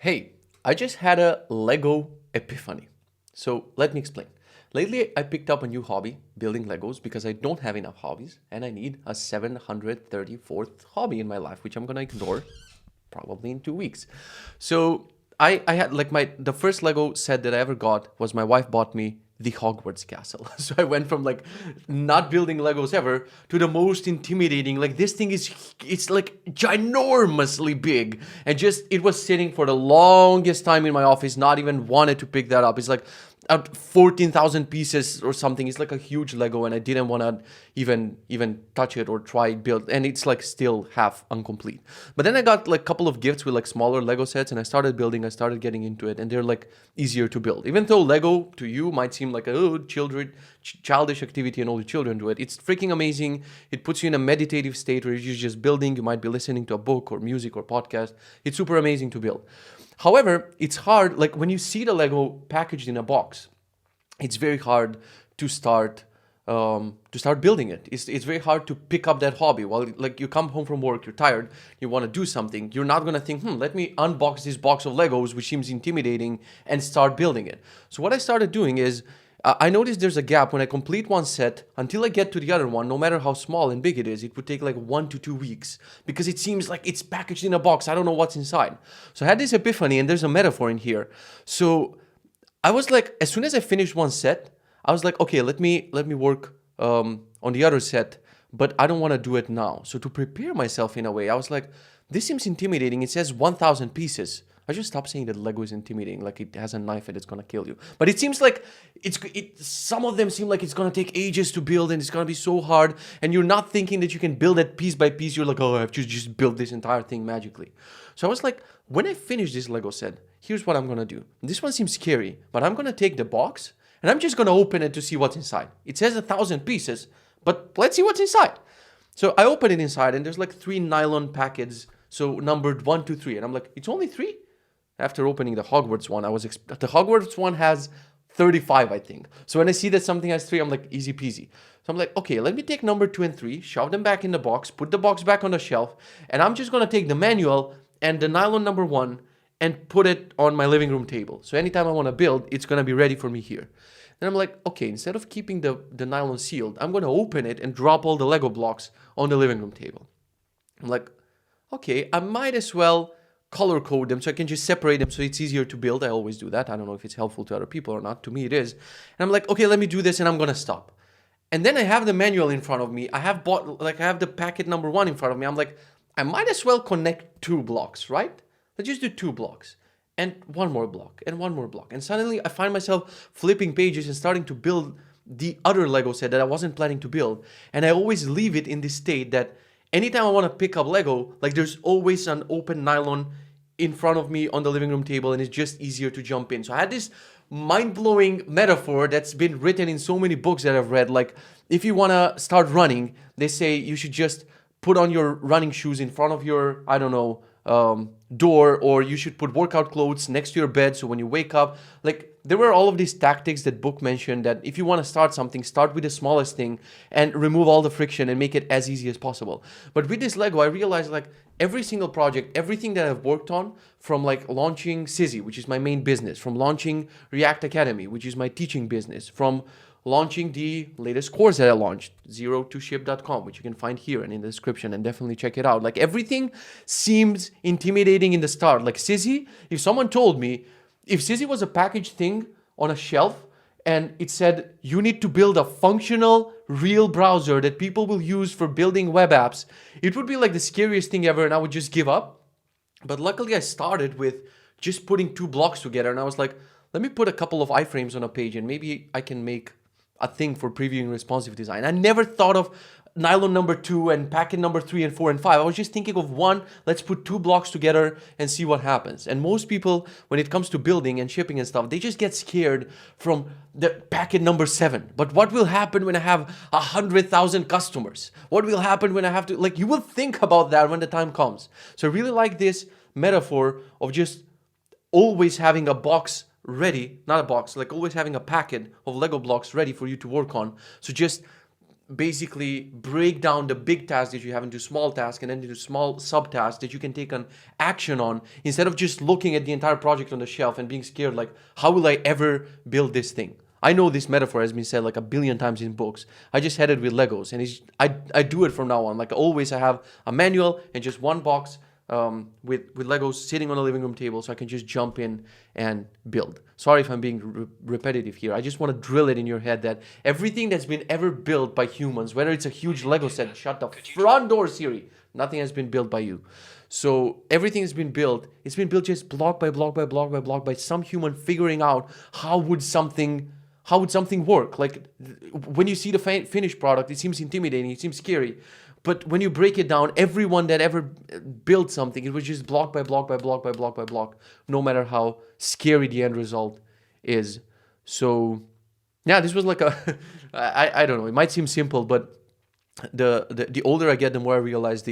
Hey, I just had a Lego epiphany. So let me explain. Lately, I picked up a new hobby, building Legos, because I don't have enough hobbies and I need a 734th hobby in my life, which I'm gonna ignore probably in 2 weeks. So I had like the first Lego set that I ever got was my wife bought me the Hogwarts castle. So I went from like not building Legos ever to the most intimidating. Like this thing it's like ginormously big. And just it was sitting for the longest time in my office, not even wanted to pick that up. It's like 14,000 pieces or something. It's like a huge Lego and I didn't want to even touch it or try build, and it's like still half incomplete. But then I got like a couple of gifts with like smaller Lego sets and I started building, I started getting into it, and they're like easier to build. Even though Lego to you might seem like a childish activity and all the children do it, it's freaking amazing. It puts you in a meditative state where you're just building. You might be listening to a book or music or podcast. It's super amazing to build. However, it's hard, like when you see the Lego packaged in a box, it's very hard to start building it. It's very hard to pick up that hobby. While like you come home from work, you're tired, you want to do something, you're not gonna think, let me unbox this box of Legos, which seems intimidating, and start building it. So what I started doing is I noticed there's a gap when I complete one set until I get to the other one. No matter how small and big it is, it would take like 1 to 2 weeks because it seems like it's packaged in a box. I don't know what's inside. So I had this epiphany, and there's a metaphor in here. So I was like, as soon as I finished one set, I was like, okay, let me work on the other set, but I don't want to do it now. So to prepare myself in a way, I was like, this seems intimidating. It says 1,000 pieces. I just stopped saying that Lego is intimidating, like it has a knife and it's gonna kill you. But it seems like some of them seem like it's gonna take ages to build and it's gonna be so hard. And you're not thinking that you can build it piece by piece. You're like, oh, I have to just build this entire thing magically. So I was like, when I finish this Lego set, here's what I'm gonna do. This one seems scary, but I'm gonna take the box and I'm just gonna open it to see what's inside. It says 1,000 pieces, but let's see what's inside. So I open it inside and there's like 3 nylon packets, so numbered 1, 2, 3, and I'm like, it's only 3? After opening the Hogwarts one, the Hogwarts one has 35, I think. So when I see that something has 3, I'm like, easy peasy. So I'm like, okay, let me take number 2 and 3, shove them back in the box, put the box back on the shelf, and I'm just gonna take the manual and the nylon number 1 and put it on my living room table. So anytime I wanna build, it's gonna be ready for me here. Then I'm like, okay, instead of keeping the nylon sealed, I'm gonna open it and drop all the Lego blocks on the living room table. I'm like, okay, I might as well color code them so I can just separate them so it's easier to build. I always do that. I don't know if it's helpful to other people or not. To me, it is. And I'm like, okay, let me do this, and I'm gonna stop. And then I have the manual in front of me. I have the packet number 1 in front of me. I'm like, I might as well connect 2 blocks, right? Let's just do 2 blocks. And 1 more block, and 1 more block. And suddenly I find myself flipping pages and starting to build the other Lego set that I wasn't planning to build. And I always leave it in this state that anytime I want to pick up Lego, like there's always an open nylon in front of me on the living room table, and it's just easier to jump in. So I had this mind-blowing metaphor that's been written in so many books that I've read. Like if you want to start running, they say you should just put on your running shoes in front of your, I don't know, door, or you should put workout clothes next to your bed so when you wake up, like there were all of these tactics that book mentioned that if you want to start something, start with the smallest thing and remove all the friction and make it as easy as possible. But with this Lego, I realized like every single project, everything that I've worked on, from like launching Kitze, which is my main business, from launching React Academy, which is my teaching business, from launching the latest course that I launched, 0toship.com, which you can find here and in the description, and definitely check it out. Like everything seems intimidating in the start. Like Kitze, if someone told me, if Kitze was a packaged thing on a shelf and it said, you need to build a functional, real browser that people will use for building web apps, it would be like the scariest thing ever and I would just give up. But luckily I started with just putting 2 blocks together and I was like, let me put a couple of iframes on a page and maybe I can make a thing for previewing responsive design. I never thought of nylon number 2 and packet number 3 and 4 and 5. I was just thinking of 1, let's put 2 blocks together and see what happens. And most people, when it comes to building and shipping and stuff, they just get scared from the packet number 7. But what will happen when I have 100,000 customers? What will happen when I have to, like, you will think about that when the time comes. So I really like this metaphor of just always having a box ready, not a box, like always having a packet of Lego blocks ready for you to work on. So just basically break down the big task that you have into small tasks and then into small subtasks that you can take an action on, instead of just looking at the entire project on the shelf and being scared like, how will I ever build this thing? I know this metaphor has been said like a billion times in books. I just had it with Legos, and I do it from now on. Like always, I have a manual and just one box with Legos sitting on the living room table, so I can just jump in and build. Sorry if I'm being repetitive here. I just want to drill it in your head that everything that's been ever built by humans, whether it's a huge Lego set, shut the front door, Siri. Nothing has been built by you. So everything has been built. It's been built just block by block by block by block by some human figuring out how would something work. Like when you see the finished product, it seems intimidating, it seems scary. But when you break it down, everyone that ever built something, it was just block by block by block by block by block, no matter how scary the end result is. So yeah, this was like a, I don't know, it might seem simple, but the older I get, the more I realize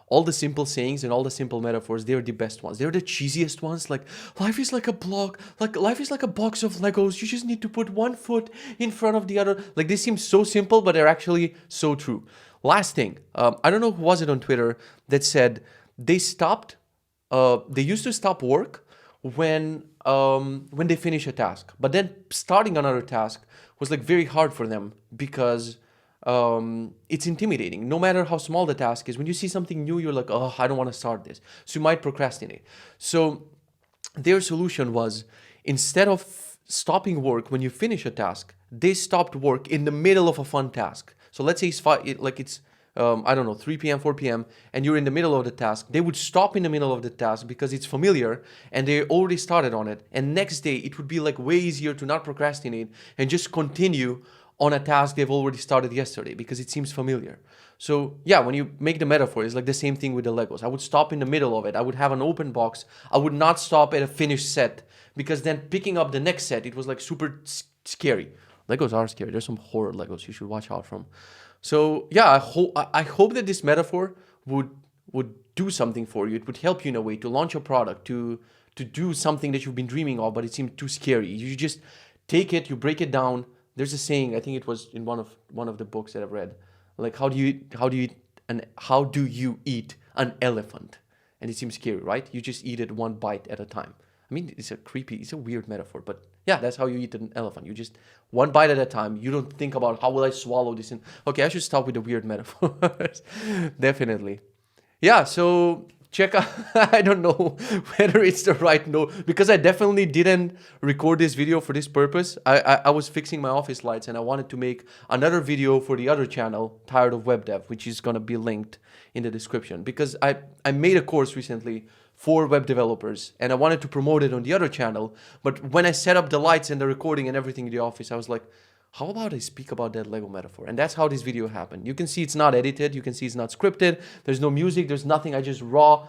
all the simple sayings and all the simple metaphors, they're the best ones. They're the cheesiest ones. Like life is like a block, like life is like a box of Legos. You just need to put one foot in front of the other. Like this seems so simple, but they're actually so true. Last thing, I don't know who was it on Twitter that said they used to stop work when they finish a task, but then starting another task was like very hard for them because it's intimidating. No matter how small the task is, when you see something new, you're like, oh, I don't want to start this. So you might procrastinate. So their solution was, instead of stopping work when you finish a task, they stopped work in the middle of a fun task. So let's say it's I don't know, 3 p.m., 4 p.m., and you're in the middle of the task. They would stop in the middle of the task because it's familiar and they already started on it. And next day, it would be like way easier to not procrastinate and just continue on a task they've already started yesterday because it seems familiar. So yeah, when you make the metaphor, it's like the same thing with the Legos. I would stop in the middle of it. I would have an open box. I would not stop at a finished set, because then picking up the next set, it was like super scary. Legos are scary. There's some horror Legos you should watch out from. So yeah, I hope that this metaphor would do something for you. It would help you in a way to launch a product, to do something that you've been dreaming of, but it seemed too scary. You just take it, you break it down. There's a saying, I think it was in one of the books that I've read, like how do you eat an elephant? And it seems scary, right? You just eat it one bite at a time. I mean, it's a weird metaphor, but yeah, that's how you eat an elephant. You just one bite at a time. You don't think about how will I swallow this in. Okay, I should stop with the weird metaphors. Definitely. Yeah, so check out, I don't know whether it's the right note, because I definitely didn't record this video for this purpose. I was fixing my office lights and I wanted to make another video for the other channel, Tired of Web Dev, which is going to be linked in the description, because I made a course recently for web developers and I wanted to promote it on the other channel. But when I set up the lights and the recording and everything in the office, I was like, how about I speak about that Lego metaphor? And that's how this video happened. You can see it's not edited. You can see it's not scripted. There's no music. There's nothing. I just raw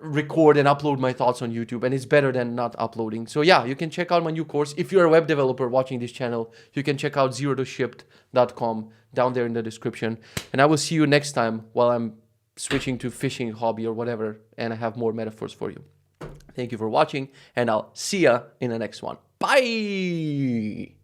record and upload my thoughts on YouTube, and it's better than not uploading. So yeah, you can check out my new course. If you're a web developer watching this channel, you can check out zero2shipped.com down there in the description. And I will see you next time while I'm switching to fishing hobby or whatever, and I have more metaphors for you. Thank you for watching, and I'll see ya in the next one. Bye!